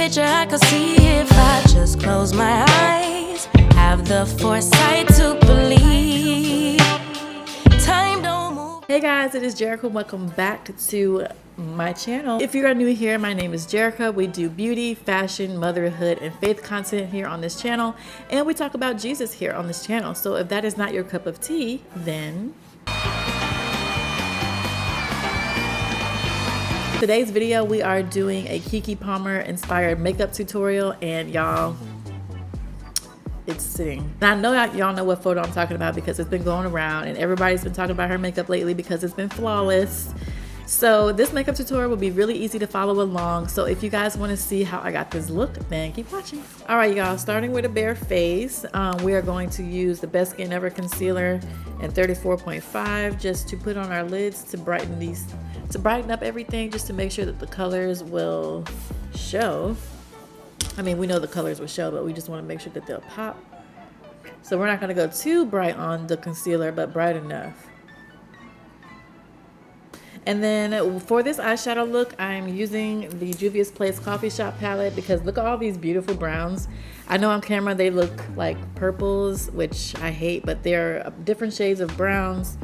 future I could see if I just close my eyes. Have the foresight to believe. Time don't move. Hey guys, it is Jerika. Welcome back to my channel. If you are new here, my name is Jerika. We do beauty, fashion, motherhood, and faith content here on this channel, and we talk about Jesus here on this channel. So if that is not your cup of tea, then today's video we are doing a Keke Palmer inspired makeup tutorial, and y'all, it's sitting. And I know y'all know what photo I'm talking about because it's been going around and everybody's been talking about her makeup lately because it's been flawless. So this makeup tutorial will be really easy to follow along. So if you guys want to see how I got this look, then keep watching. All right, y'all, starting with a bare face, we are going to use the Best Skin Ever concealer in 34.5 just to put on our lids to brighten up everything, just to make sure that the colors will show. I mean, we know the colors will show, but we just want to make sure that they'll pop. So we're not going to go too bright on the concealer, but bright enough. And then for this eyeshadow look, I'm using the Juvia's Place Coffee Shop palette because look at all these beautiful browns. I know on camera they look like purples, which I hate, but they're different shades of browns.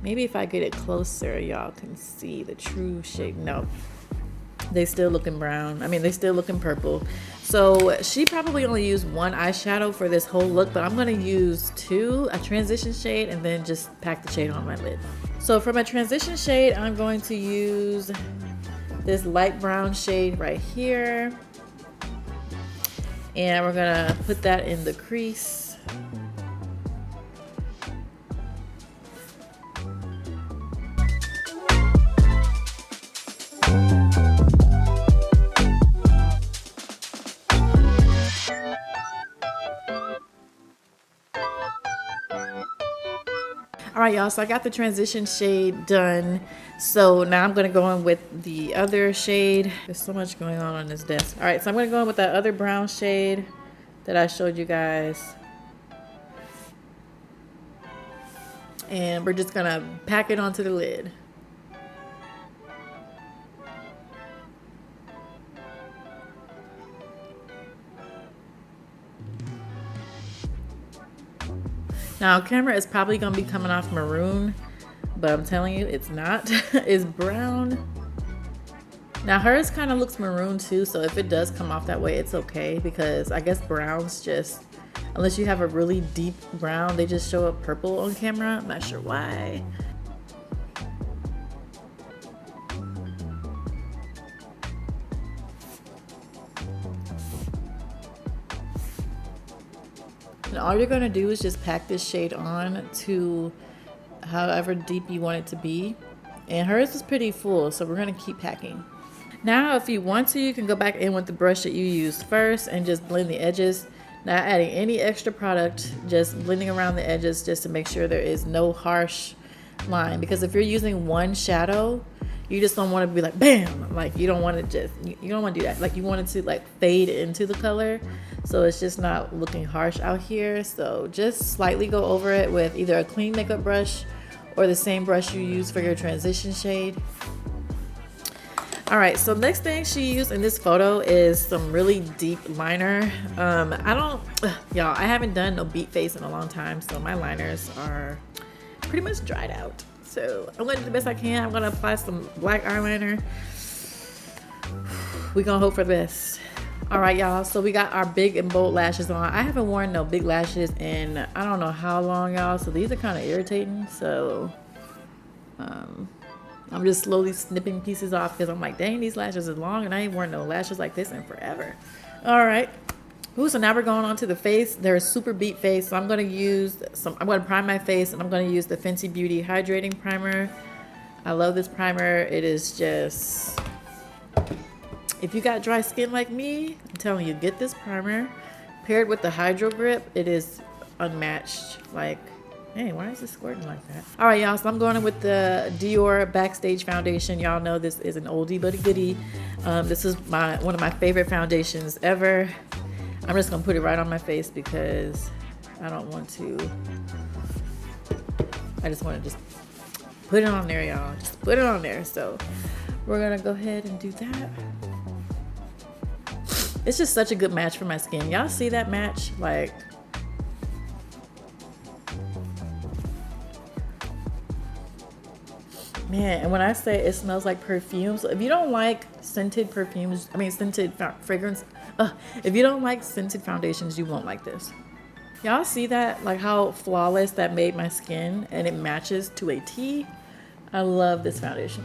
Maybe if I get it closer, y'all can see the true shade. No, they still looking brown. I mean, they still looking purple. So she probably only used one eyeshadow for this whole look, but I'm gonna use two, a transition shade, and then just pack the shade on my lid. So for my transition shade, I'm going to use this light brown shade right here. And we're gonna put that in the crease. All right, y'all, so I got the transition shade done. So now I'm gonna go in with the other shade. There's so much going on this desk. All right, so I'm gonna go in with that other brown shade that I showed you guys. And we're just gonna pack it onto the lid. Now, camera is probably gonna be coming off maroon, but I'm telling you, it's not. It's brown. Now, hers kind of looks maroon too, so if it does come off that way, it's okay, because I guess browns just, unless you have a really deep brown, they just show up purple on camera. I'm not sure why. And all you're gonna do is just pack this shade on to however deep you want it to be. And hers is pretty full, so we're gonna keep packing. Now, if you want to, you can go back in with the brush that you used first and just blend the edges. Not adding any extra product, just blending around the edges just to make sure there is no harsh line. Because if you're using one shadow, you just don't want to be like bam, like you don't want to just, you don't want to do that. Like you want it to like fade into the color, so it's just not looking harsh out here. So just slightly go over it with either a clean makeup brush or the same brush you use for your transition shade. All right, so next thing she used in this photo is some really deep liner. Y'all, I haven't done no beat face in a long time, so my liners are pretty much dried out. So I'm gonna do the best I can. I'm gonna apply some black eyeliner. We're gonna hope for the best. All right, y'all, so we got our big and bold lashes on. I haven't worn no big lashes in I don't know how long, y'all, so these are kind of irritating. So I'm just slowly snipping pieces off because I'm like, dang, these lashes are long and I ain't worn no lashes like this in forever. All right. Ooh, so now we're going on to the face. They're a super beat face, so I'm going to prime my face, and I'm going to use the Fenty Beauty Hydrating Primer. I love this primer. It is just, if you got dry skin like me, I'm telling you, get this primer. Paired with the Hydro Grip, it is unmatched. Like, hey, why is this squirting like that? All right, y'all, so I'm going in with the Dior Backstage Foundation. Y'all know this is an oldie but a goodie. This is one of my favorite foundations ever. I'm just gonna put it right on my face because I don't want to, I just want to just put it on there, y'all. Just put it on there. So we're gonna go ahead and do that. It's just such a good match for my skin. Y'all see that match? Like, man, and when I say it smells like perfume, so if you don't like scented perfumes, scented fragrance, if you don't like scented foundations, you won't like this. Y'all see that? Like how flawless that made my skin, and it matches to a T. I love this foundation.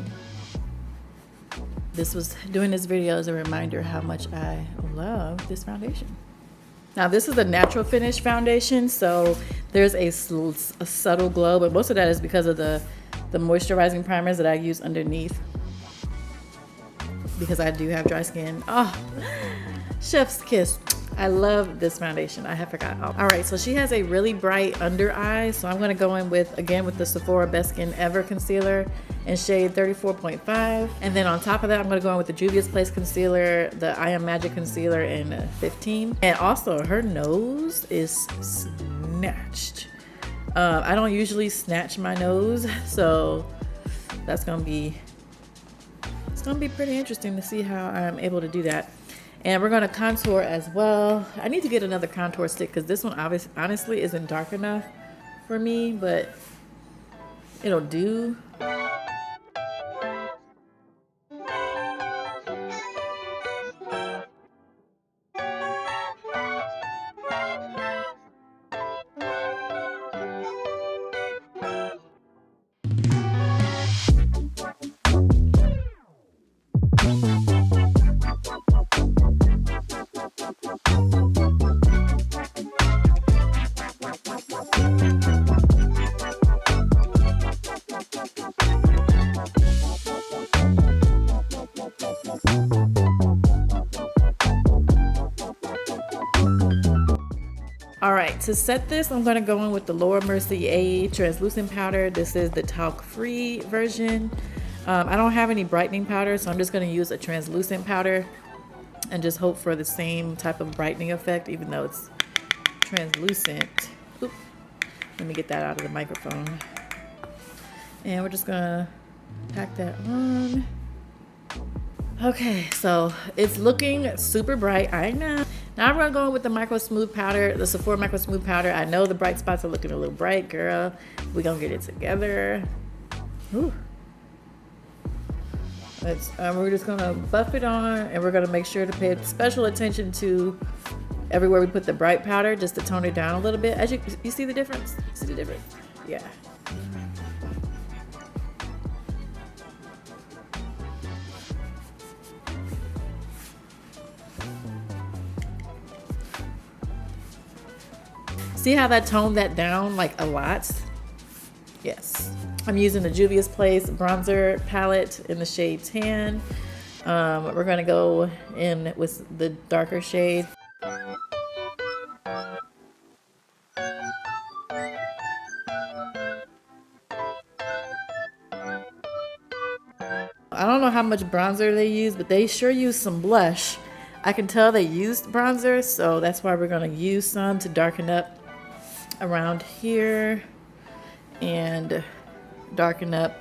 Doing this video is a reminder how much I love this foundation. Now this is a natural finish foundation, so there's a subtle glow, but most of that is because of the moisturizing primers that I use underneath, because I do have dry skin. Oh, chef's kiss. I love this foundation. I have forgot. All right, so she has a really bright under eye, so I'm gonna go in with the Sephora Best Skin Ever concealer in shade 34.5, and then on top of that, I'm gonna go in with the Juvia's Place concealer, the I Am Magic concealer in 15, and also her nose is snatched. I don't usually snatch my nose, so it's gonna be pretty interesting to see how I'm able to do that. And we're gonna contour as well. I need to get another contour stick because this one honestly isn't dark enough for me, but it'll do. All right, to set this, I'm gonna go in with the Laura Mercier translucent powder. This is the talc-free version. I don't have any brightening powder, so I'm just gonna use a translucent powder and just hope for the same type of brightening effect, even though it's translucent. Oop. Let me get that out of the microphone. And we're just gonna pack that on. Okay, so it's looking super bright, I know. Now I'm gonna go in with the Micro Smooth powder, the Sephora Micro Smooth powder. I know the bright spots are looking a little bright, girl. We're gonna get it together. Ooh. We're just gonna buff it on, and we're gonna make sure to pay special attention to everywhere we put the bright powder, just to tone it down a little bit. As you see the difference? See the difference? Yeah. See how that toned that down like a lot? Yes. I'm using the Juvia's Place bronzer palette in the shade Tan. We're gonna go in with the darker shade. I don't know how much bronzer they use, but they sure use some blush. I can tell they used bronzer, so that's why we're gonna use some to darken up around here and darken up.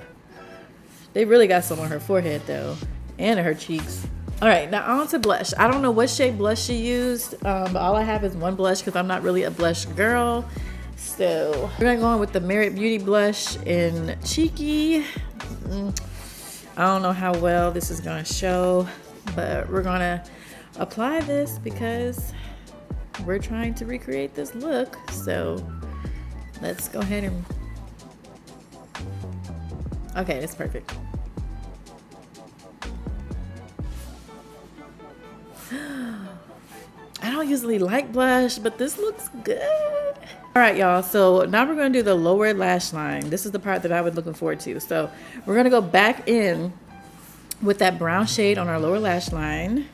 They really got some on her forehead though, and her cheeks. All right, now on to blush. I don't know what shade blush she used, but all I have is one blush because I'm not really a blush girl. So we're gonna go in with the Merit Beauty blush in Cheeky. I don't know how well this is gonna show, but we're gonna apply this because we're trying to recreate this look. So let's go ahead and, okay, that's perfect. I don't usually like blush, but this looks good. All right, y'all, so now we're gonna do the lower lash line. This is the part that I was looking forward to. So we're gonna go back in with that brown shade on our lower lash line.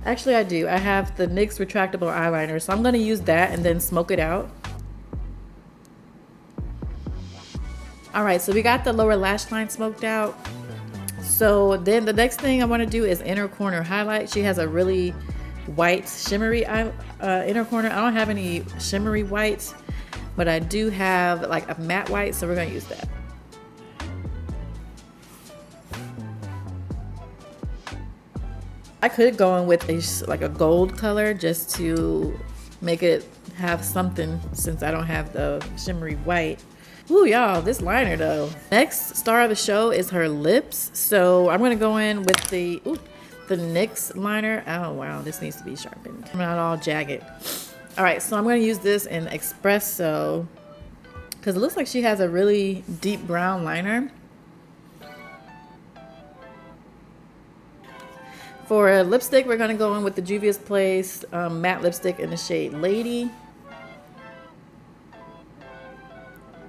Actually, I do. I have the NYX retractable eyeliner, so I'm gonna use that and then smoke it out. All right, so we got the lower lash line smoked out. So then the next thing I wanna do is inner corner highlight. She has a really white, shimmery inner corner. I don't have any shimmery whites, but I do have like a matte white, so we're gonna use that. I could go in with like a gold color just to make it have something, since I don't have the shimmery white. Ooh, y'all, this liner though. Next star of the show is her lips. So I'm gonna go in with the NYX liner. Oh wow, this needs to be sharpened. I'm not all jagged. All right, so I'm gonna use this in Espresso because it looks like she has a really deep brown liner. For lipstick, we're gonna go in with the Juvia's Place matte lipstick in the shade Lady.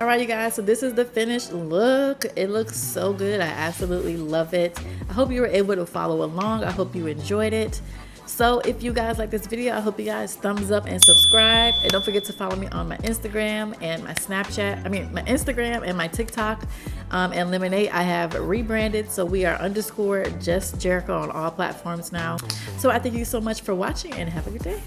All right, you guys, so this is the finished look. It looks so good. I absolutely love it. I hope you were able to follow along. I hope you enjoyed it. So if you guys like this video, I hope you guys thumbs up and subscribe. And don't forget to follow me on my Instagram and my Snapchat. My Instagram and my TikTok. And Lemonade, I have rebranded. So we are _ just Jerika on all platforms now. So I thank you so much for watching and have a good day.